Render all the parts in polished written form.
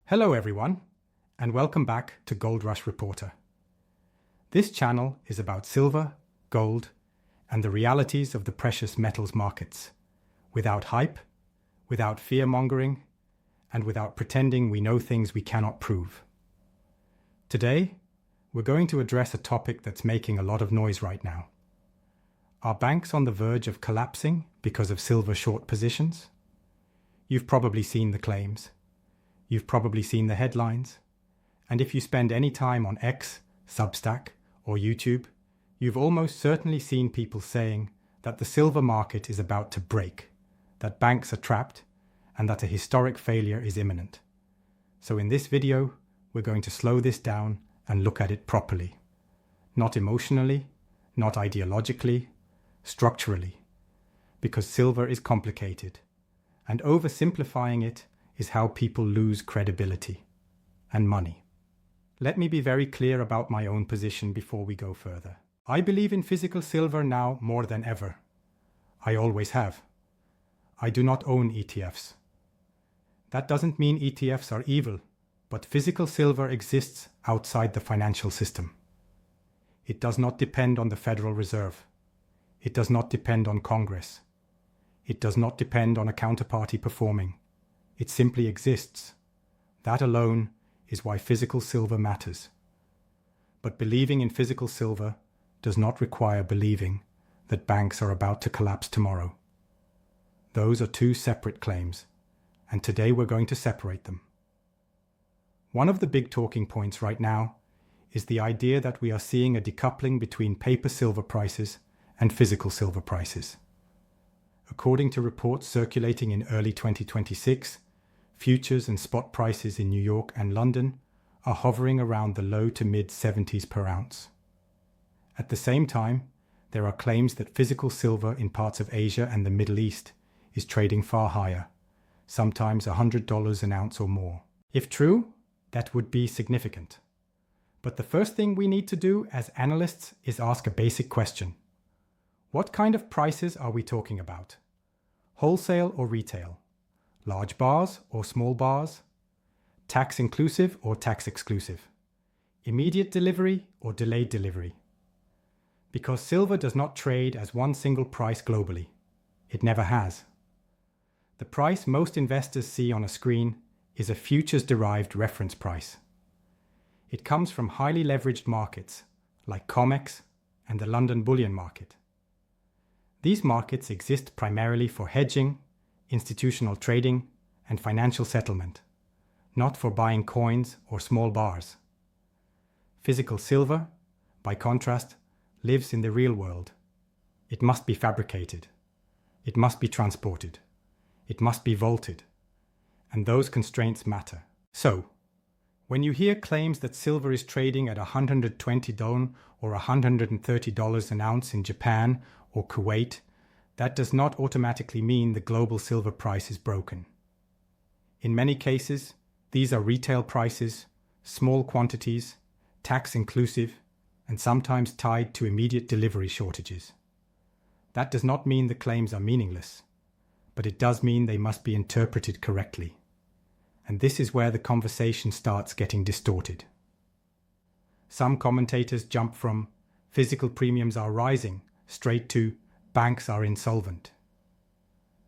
Hello everyone, and welcome back to Gold Rush Reporter. This channel is about silver, gold, and the realities of the precious metals markets, without hype, without fear-mongering, and without pretending we know things we cannot prove. Today, we're going to address a topic that's making a lot of noise right now. Are banks on the verge of collapsing because of silver short positions? You've probably seen the claims. You've probably seen the headlines. And if you spend any time on X, Substack, or YouTube, you've almost certainly seen people saying that the silver market is about to break, that banks are trapped, and that a historic failure is imminent. So in this video, we're going to slow this down and look at it properly. Not emotionally, not ideologically, structurally. Because silver is complicated, and oversimplifying it is how people lose credibility and money. Let me be very clear about my own position before we go further. I believe in physical silver now more than ever. I always have. I do not own ETFs. That doesn't mean ETFs are evil, but physical silver exists outside the financial system. It does not depend on the Federal Reserve. It does not depend on Congress. It does not depend on a counterparty performing. It simply exists. That alone is why physical silver matters. But believing in physical silver does not require believing that banks are about to collapse tomorrow. Those are two separate claims, and today we're going to separate them. One of the big talking points right now is the idea that we are seeing a decoupling between paper silver prices and physical silver prices. According to reports circulating in early 2026, futures and spot prices in New York and London are hovering around the low to mid 70s per ounce. At the same time, there are claims that physical silver in parts of Asia and the Middle East is trading far higher, sometimes $100 an ounce or more. If true, that would be significant. But the first thing we need to do as analysts is ask a basic question. What kind of prices are we talking about? Wholesale or retail? Large bars or small bars? Tax inclusive or tax exclusive? Immediate delivery or delayed delivery? Because silver does not trade as one single price globally. It never has. The price most investors see on a screen is a futures-derived reference price. It comes from highly leveraged markets like COMEX and the London bullion market. These markets exist primarily for hedging, institutional trading, and financial settlement, not for buying coins or small bars. Physical silver, by contrast, lives in the real world. It must be fabricated. It must be transported. It must be vaulted. And those constraints matter. So, when you hear claims that silver is trading at $120 or $130 an ounce in Japan or Kuwait, that does not automatically mean the global silver price is broken. In many cases, these are retail prices, small quantities, tax inclusive, and sometimes tied to immediate delivery shortages. That does not mean the claims are meaningless, but it does mean they must be interpreted correctly. And this is where the conversation starts getting distorted. Some commentators jump from physical premiums are rising straight to banks are insolvent.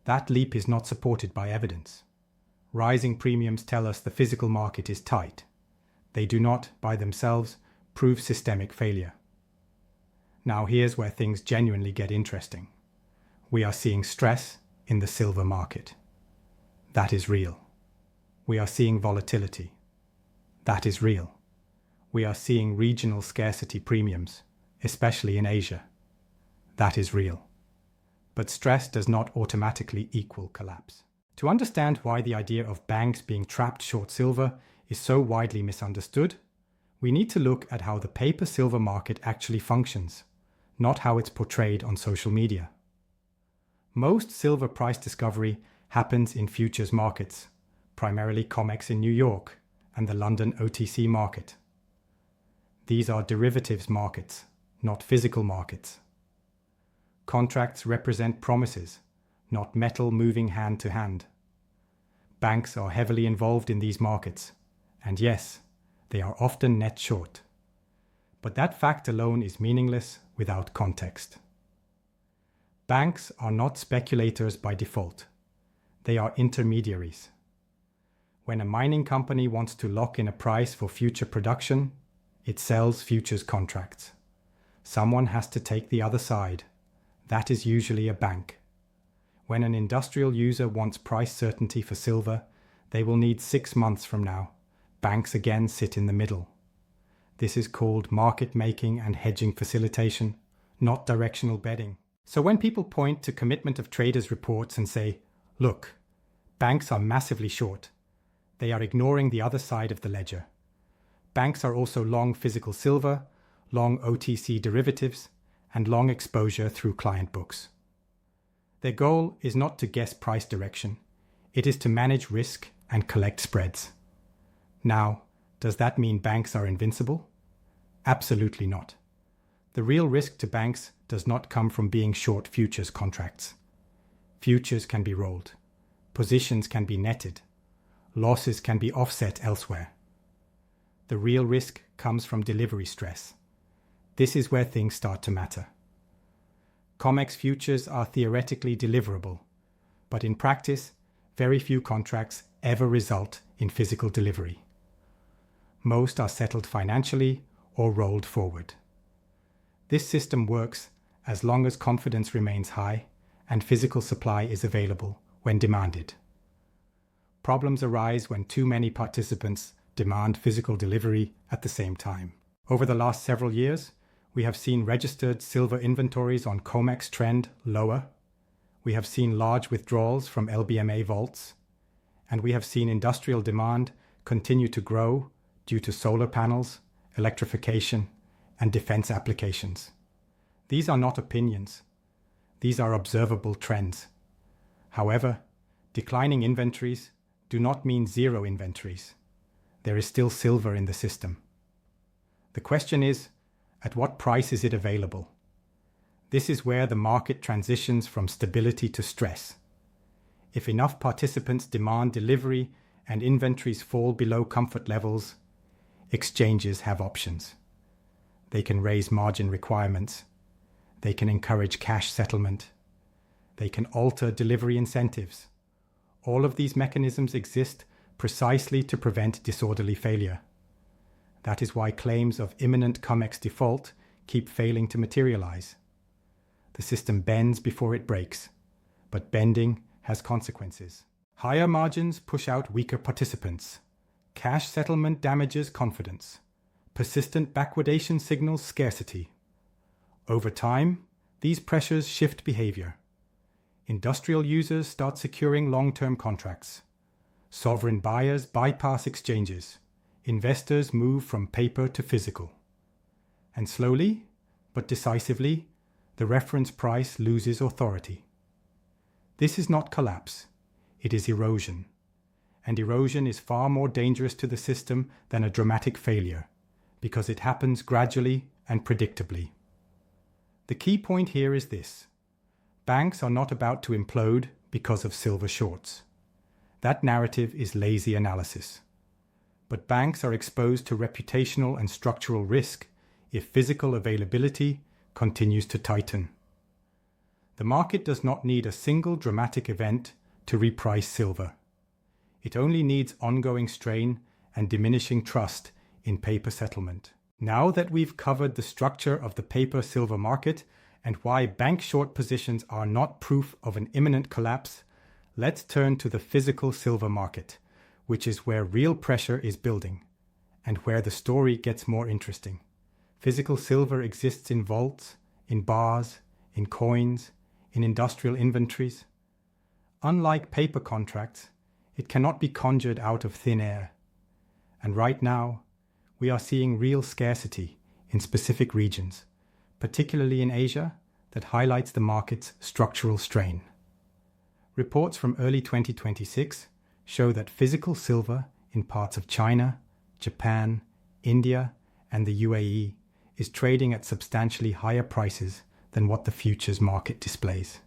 That leap is not supported by evidence. Rising premiums tell us the physical market is tight. They do not, by themselves, prove systemic failure. Now here's where things genuinely get interesting. We are seeing stress in the silver market. That is real. We are seeing volatility. That is real. We are seeing regional scarcity premiums, especially in Asia. That is real. But stress does not automatically equal collapse. To understand why the idea of banks being trapped short silver is so widely misunderstood, we need to look at how the paper silver market actually functions, not how it's portrayed on social media. Most silver price discovery happens in futures markets, primarily COMEX in New York and the London OTC market. These are derivatives markets, not physical markets. Contracts represent promises, not metal moving hand to hand. Banks are heavily involved in these markets, And yes, they are often net short. But that fact alone is meaningless without context. Banks are not speculators by default. They are intermediaries. When a mining company wants to lock in a price for future production, it sells futures contracts. Someone has to take the other side. That is usually a bank. When an industrial user wants price certainty for silver, they will need 6 months from now. Banks again sit in the middle. This is called market making and hedging facilitation, not directional betting. So when people point to commitment of traders reports and say, look, banks are massively short, they are ignoring the other side of the ledger. Banks are also long physical silver, long OTC derivatives, and long exposure through client books. Their goal is not to guess price direction. It is to manage risk and collect spreads. Now, does that mean banks are invincible? Absolutely not. The real risk to banks does not come from being short futures contracts. Futures can be rolled. Positions can be netted. Losses can be offset elsewhere. The real risk comes from delivery stress. This is where things start to matter. COMEX futures are theoretically deliverable, but in practice, very few contracts ever result in physical delivery. Most are settled financially or rolled forward. This system works as long as confidence remains high and physical supply is available when demanded. Problems arise when too many participants demand physical delivery at the same time. Over the last several years, we have seen registered silver inventories on COMEX trend lower. We have seen large withdrawals from LBMA vaults. And we have seen industrial demand continue to grow due to solar panels, electrification, and defense applications. These are not opinions. These are observable trends. However, declining inventories do not mean zero inventories. There is still silver in the system. The question is, at what price is it available? This is where the market transitions from stability to stress. If enough participants demand delivery and inventories fall below comfort levels, exchanges have options. They can raise margin requirements. They can encourage cash settlement. They can alter delivery incentives. All of these mechanisms exist precisely to prevent disorderly failure. That is why claims of imminent COMEX default keep failing to materialize. The system bends before it breaks, but bending has consequences. Higher margins push out weaker participants. Cash settlement damages confidence. Persistent backwardation signals scarcity. Over time, these pressures shift behavior. Industrial users start securing long-term contracts. Sovereign buyers bypass exchanges. Investors move from paper to physical. And slowly, but decisively, the reference price loses authority. This is not collapse. It is erosion. And erosion is far more dangerous to the system than a dramatic failure, because it happens gradually and predictably. The key point here is this. Banks are not about to implode because of silver shorts. That narrative is lazy analysis. But banks are exposed to reputational and structural risk if physical availability continues to tighten. The market does not need a single dramatic event to reprice silver. It only needs ongoing strain and diminishing trust in paper settlement. Now that we've covered the structure of the paper silver market and why bank short positions are not proof of an imminent collapse, let's turn to the physical silver market, which is where real pressure is building, and where the story gets more interesting. Physical silver exists in vaults, in bars, in coins, in industrial inventories. Unlike paper contracts, it cannot be conjured out of thin air. And right now, we are seeing real scarcity in specific regions, particularly in Asia, that highlights the market's structural strain. Reports from early 2026 show that physical silver in parts of China, Japan, India, and the UAE is trading at substantially higher prices than what the futures market displays.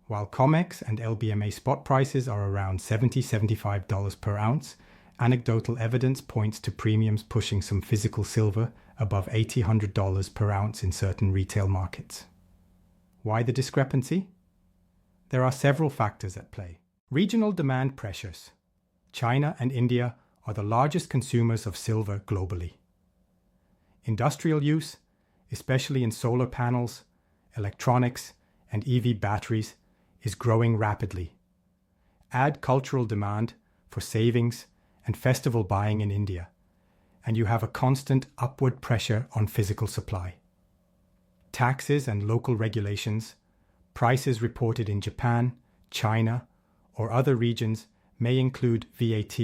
While COMEX and LBMA spot prices are around $70-$75 per ounce anecdotal evidence points to premiums pushing some physical silver above $1,800 per ounce in certain retail markets. Why the discrepancy? There are several factors at play. Regional demand pressures. China and India are the largest consumers of silver globally. Industrial use, especially in solar panels, electronics, and EV batteries, is growing rapidly. Add cultural demand for savings and festival buying in India, and you have a constant upward pressure on physical supply. Taxes and local regulations, prices reported in Japan, China, or other regions may include VAT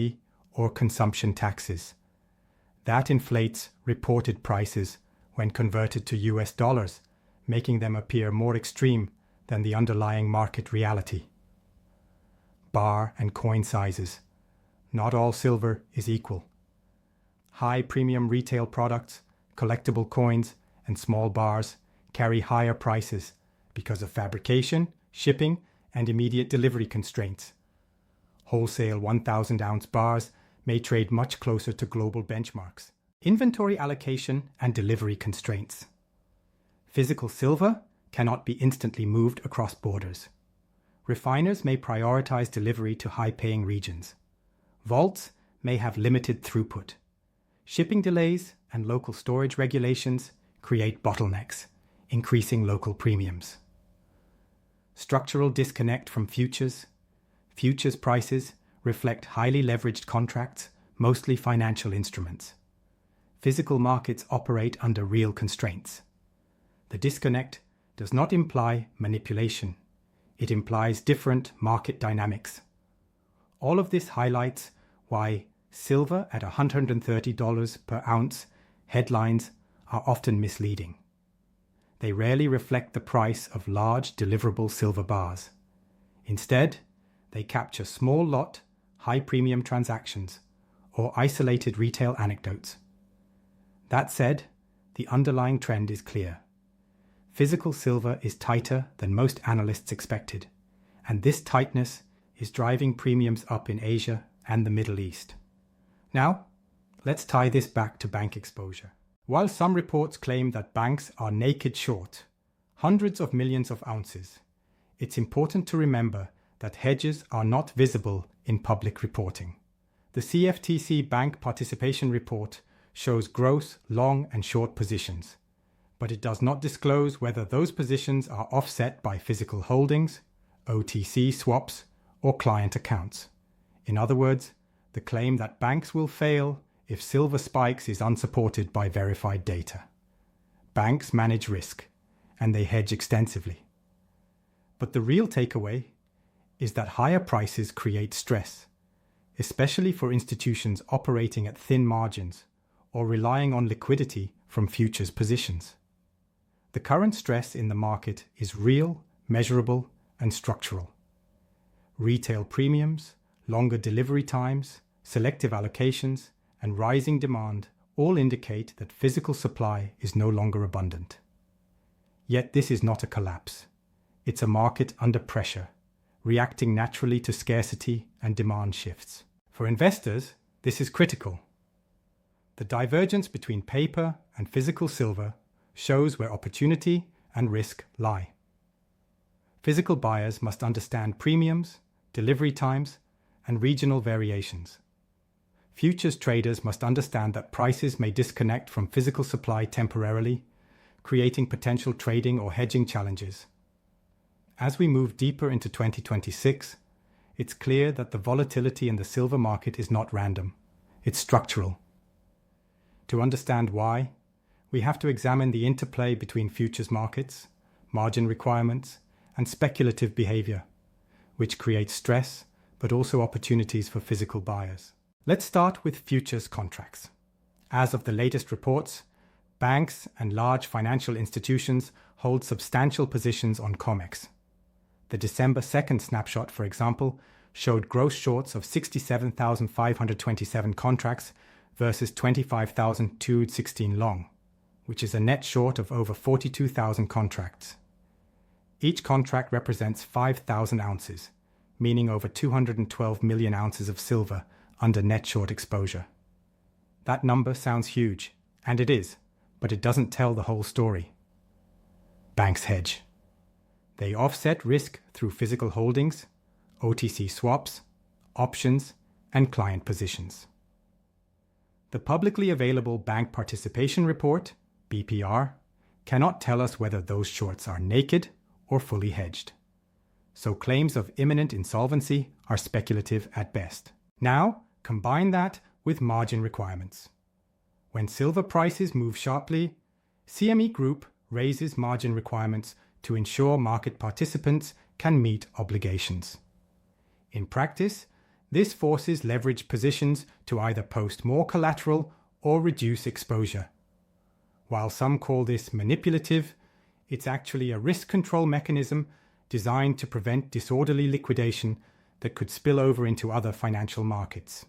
or consumption taxes. That inflates reported prices when converted to US dollars, making them appear more extreme than the underlying market reality. Bar and coin sizes. Not all silver is equal. High premium retail products, collectible coins, and small bars carry higher prices because of fabrication, shipping, and immediate delivery constraints. Wholesale 1,000-ounce bars may trade much closer to global benchmarks. Inventory allocation and delivery constraints. Physical silver cannot be instantly moved across borders. Refiners may prioritize delivery to high-paying regions. Vaults may have limited throughput. Shipping delays and local storage regulations create bottlenecks, increasing local premiums. Structural disconnect from futures. Futures prices reflect highly leveraged contracts, mostly financial instruments. Physical markets operate under real constraints. The disconnect does not imply manipulation. It implies different market dynamics. All of this highlights why silver at $130 per ounce headlines are often misleading. They rarely reflect the price of large deliverable silver bars. Instead, they capture small lot, high premium transactions or isolated retail anecdotes. That said, the underlying trend is clear. Physical silver is tighter than most analysts expected, and this tightness is driving premiums up in Asia and the Middle East. Now, let's tie this back to bank exposure. While some reports claim that banks are naked short, hundreds of millions of ounces, it's important to remember that hedges are not visible in public reporting. The CFTC Bank Participation Report shows gross, long, and short positions, but it does not disclose whether those positions are offset by physical holdings, OTC swaps, or client accounts. In other words, the claim that banks will fail if silver spikes is unsupported by verified data. Banks manage risk, and they hedge extensively. But the real takeaway is that higher prices create stress, especially for institutions operating at thin margins or relying on liquidity from futures positions. The current stress in the market is real, measurable, and structural. Retail premiums, longer delivery times, selective allocations, and rising demand all indicate that physical supply is no longer abundant. Yet this is not a collapse. It's a market under pressure, reacting naturally to scarcity and demand shifts. For investors, this is critical. The divergence between paper and physical silver shows where opportunity and risk lie. Physical buyers must understand premiums, delivery times, and regional variations. Futures traders must understand that prices may disconnect from physical supply temporarily, creating potential trading or hedging challenges. As we move deeper into 2026, it's clear that the volatility in the silver market is not random. It's structural. To understand why, we have to examine the interplay between futures markets, margin requirements, and speculative behavior, which creates stress but also opportunities for physical buyers. Let's start with futures contracts. As of the latest reports, banks and large financial institutions hold substantial positions on COMEX. The December 2nd snapshot, for example, showed gross shorts of 67,527 contracts versus 25,216 long, which is a net short of over 42,000 contracts. Each contract represents 5,000 ounces, meaning over 212 million ounces of silver under net short exposure. That number sounds huge, and it is, but it doesn't tell the whole story. Banks hedge. They offset risk through physical holdings, OTC swaps, options, and client positions. The publicly available Bank Participation Report, BPR, cannot tell us whether those shorts are naked or fully hedged. So claims of imminent insolvency are speculative at best. Now, combine that with margin requirements. When silver prices move sharply, CME Group raises margin requirements to ensure market participants can meet obligations. In practice, this forces leveraged positions to either post more collateral or reduce exposure. While some call this manipulative, it's actually a risk control mechanism designed to prevent disorderly liquidation that could spill over into other financial markets.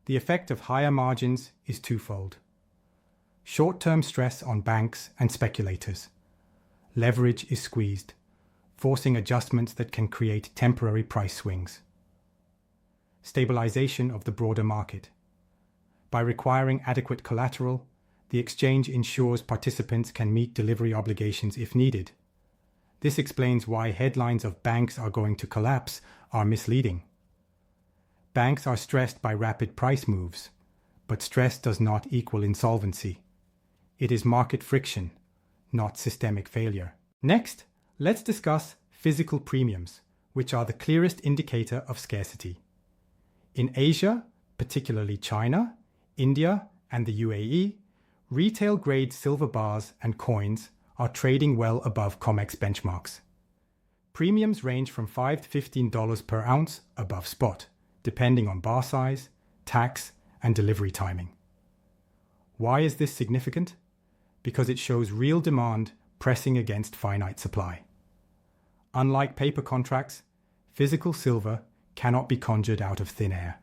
The effect of higher margins is twofold. Short-term stress on banks and speculators. Leverage is squeezed, forcing adjustments that can create temporary price swings. Stabilization of the broader market. By requiring adequate collateral, the exchange ensures participants can meet delivery obligations if needed. This explains why headlines of banks are going to collapse are misleading. Banks are stressed by rapid price moves, but stress does not equal insolvency. It is market friction, not systemic failure. Next, let's discuss physical premiums, which are the clearest indicator of scarcity. In Asia, particularly China, India, and the UAE, retail-grade silver bars and coins are trading well above COMEX benchmarks. Premiums range from $5 to $15 per ounce above spot, depending on bar size, tax, and delivery timing. Why is this significant? Because it shows real demand pressing against finite supply. Unlike paper contracts, physical silver cannot be conjured out of thin air.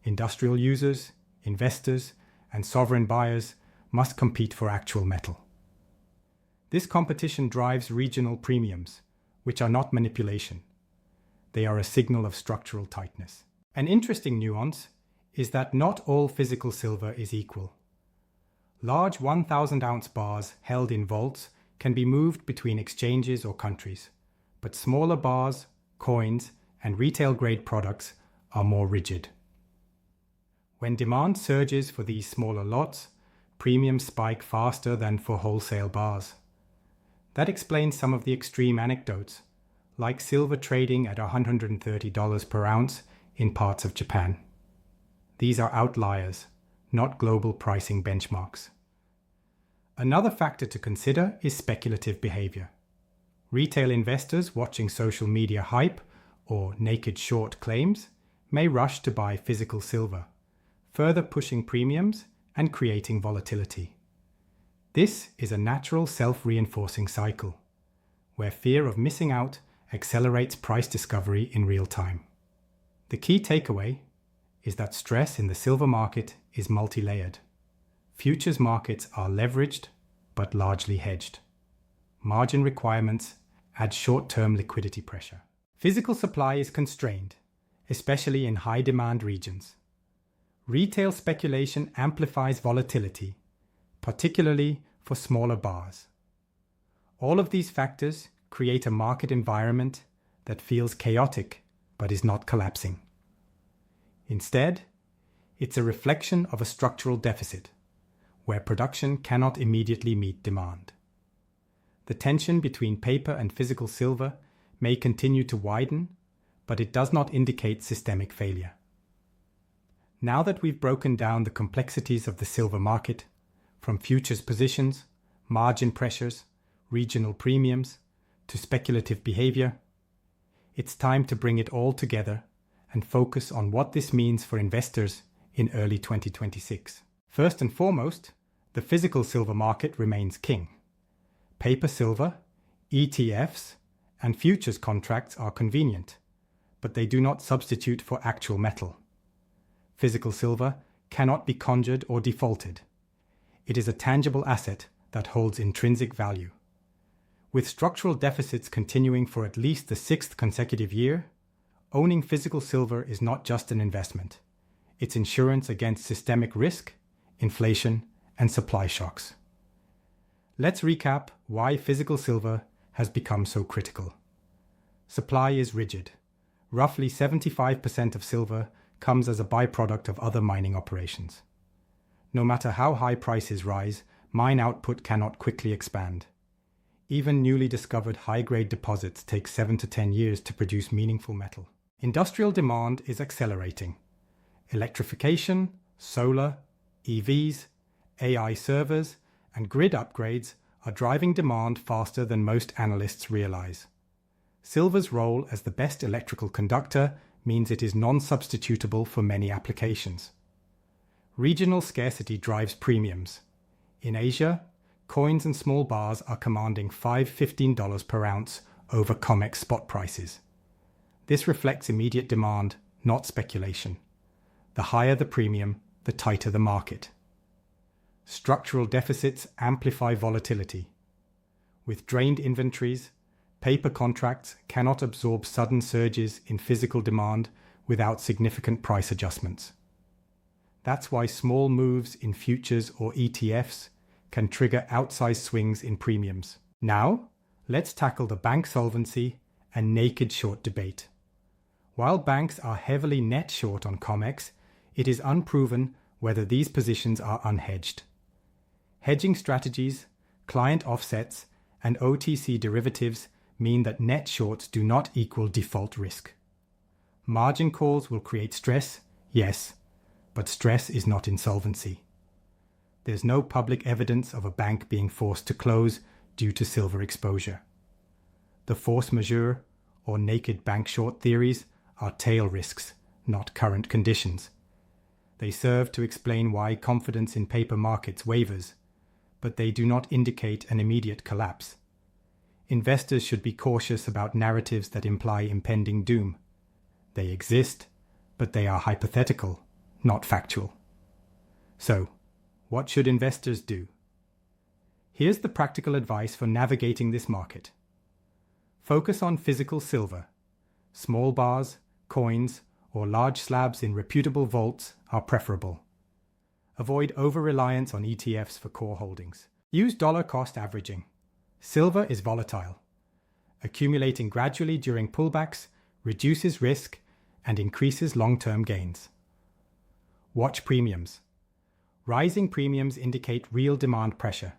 Industrial users, investors, and sovereign buyers must compete for actual metal. This competition drives regional premiums, which are not manipulation. They are a signal of structural tightness. An interesting nuance is that not all physical silver is equal. Large 1,000-ounce bars held in vaults can be moved between exchanges or countries, but smaller bars, coins, and retail-grade products are more rigid. When demand surges for these smaller lots, premiums spike faster than for wholesale bars. That explains some of the extreme anecdotes, like silver trading at $130 per ounce in parts of Japan. These are outliers, not global pricing benchmarks. Another factor to consider is speculative behavior. Retail investors watching social media hype or naked short claims may rush to buy physical silver, further pushing premiums and creating volatility. This is a natural self-reinforcing cycle, where fear of missing out accelerates price discovery in real time. The key takeaway is that stress in the silver market is multi-layered. Futures markets are leveraged, but largely hedged. Margin requirements add short-term liquidity pressure. Physical supply is constrained, especially in high-demand regions. Retail speculation amplifies volatility, particularly for smaller bars. All of these factors create a market environment that feels chaotic but is not collapsing. Instead, it's a reflection of a structural deficit, where production cannot immediately meet demand. The tension between paper and physical silver may continue to widen, but it does not indicate systemic failure. Now that we've broken down the complexities of the silver market, from futures positions, margin pressures, regional premiums, to speculative behavior, it's time to bring it all together and focus on what this means for investors in early 2026. First and foremost, the physical silver market remains king. Paper silver, ETFs, and futures contracts are convenient, but they do not substitute for actual metal. Physical silver cannot be conjured or defaulted. It is a tangible asset that holds intrinsic value. With structural deficits continuing for at least the sixth consecutive year, Owning physical silver is not just an investment. It's insurance against systemic risk, inflation, and supply shocks. Let's recap why physical silver has become so critical. Supply is rigid. Roughly 75% of silver comes as a byproduct of other mining operations. No matter how high prices rise, mine output cannot quickly expand. Even newly discovered high-grade deposits take 7 to 10 years to produce meaningful metal. Industrial demand is accelerating. Electrification, solar, EVs, AI servers, and grid upgrades are driving demand faster than most analysts realize. Silver's role as the best electrical conductor means it is non-substitutable for many applications. Regional scarcity drives premiums. In Asia, coins and small bars are commanding $15 per ounce over COMEX spot prices. This reflects immediate demand, not speculation. The higher the premium, the tighter the market. Structural deficits amplify volatility. With drained inventories, paper contracts cannot absorb sudden surges in physical demand without significant price adjustments. That's why small moves in futures or ETFs can trigger outsized swings in premiums. Now, let's tackle the bank solvency and naked short debate. While banks are heavily net short on COMEX, it is unproven whether these positions are unhedged. Hedging strategies, client offsets, and OTC derivatives mean that net shorts do not equal default risk. Margin calls will create stress, yes, but stress is not insolvency. There's no public evidence of a bank being forced to close due to silver exposure. The force majeure or naked bank short theories are tail risks, not current conditions. They serve to explain why confidence in paper markets wavers, but they do not indicate an immediate collapse. Investors should be cautious about narratives that imply impending doom. They exist, but they are hypothetical, not factual. So, what should investors do? Here's the practical advice for navigating this market. Focus on physical silver. Small bars, coins, or large slabs in reputable vaults are preferable. Avoid over-reliance on ETFs for core holdings. Use dollar cost averaging. Silver is volatile. Accumulating gradually during pullbacks reduces risk and increases long-term gains. Watch premiums. Rising premiums indicate real demand pressure.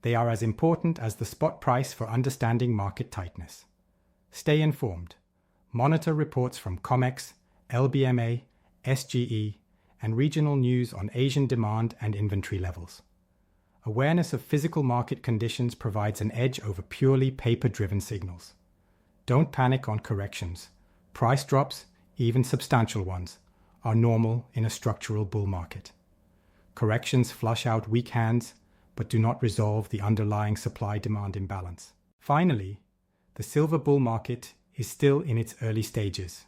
They are as important as the spot price for understanding market tightness. Stay informed. Monitor reports from COMEX, LBMA, SGE, and regional news on Asian demand and inventory levels. Awareness of physical market conditions provides an edge over purely paper-driven signals. Don't panic on corrections. Price drops, even substantial ones, are normal in a structural bull market. Corrections flush out weak hands, but do not resolve the underlying supply-demand imbalance. Finally, the silver bull market is still in its early stages.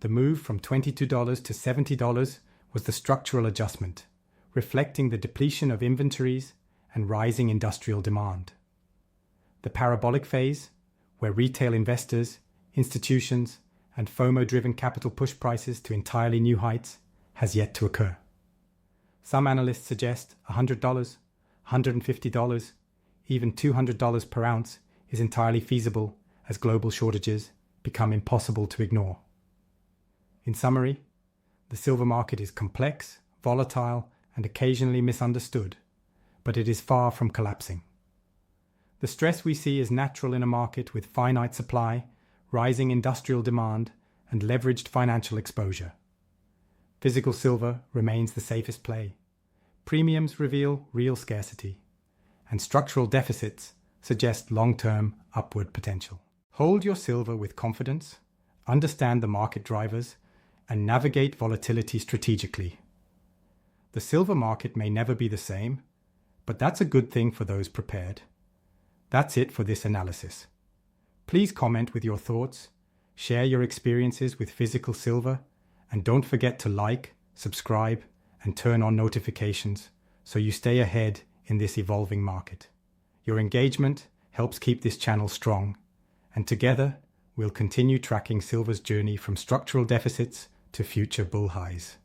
The move from $22 to $70 was the structural adjustment, reflecting the depletion of inventories and rising industrial demand. The parabolic phase, where retail investors, institutions, and FOMO-driven capital push prices to entirely new heights, has yet to occur. Some analysts suggest $100, $150, even $200 per ounce is entirely feasible as global shortages become impossible to ignore. In summary, the silver market is complex, volatile, and occasionally misunderstood, but it is far from collapsing. The stress we see is natural in a market with finite supply, rising industrial demand, and leveraged financial exposure. Physical silver remains the safest play. Premiums reveal real scarcity, and structural deficits suggest long-term upward potential. Hold your silver with confidence, understand the market drivers, and navigate volatility strategically. The silver market may never be the same, but that's a good thing for those prepared. That's it for this analysis. Please comment with your thoughts, share your experiences with physical silver, and don't forget to like, subscribe, and turn on notifications so you stay ahead in this evolving market. Your engagement helps keep this channel strong, and together we'll continue tracking silver's journey from structural deficits to future bull highs.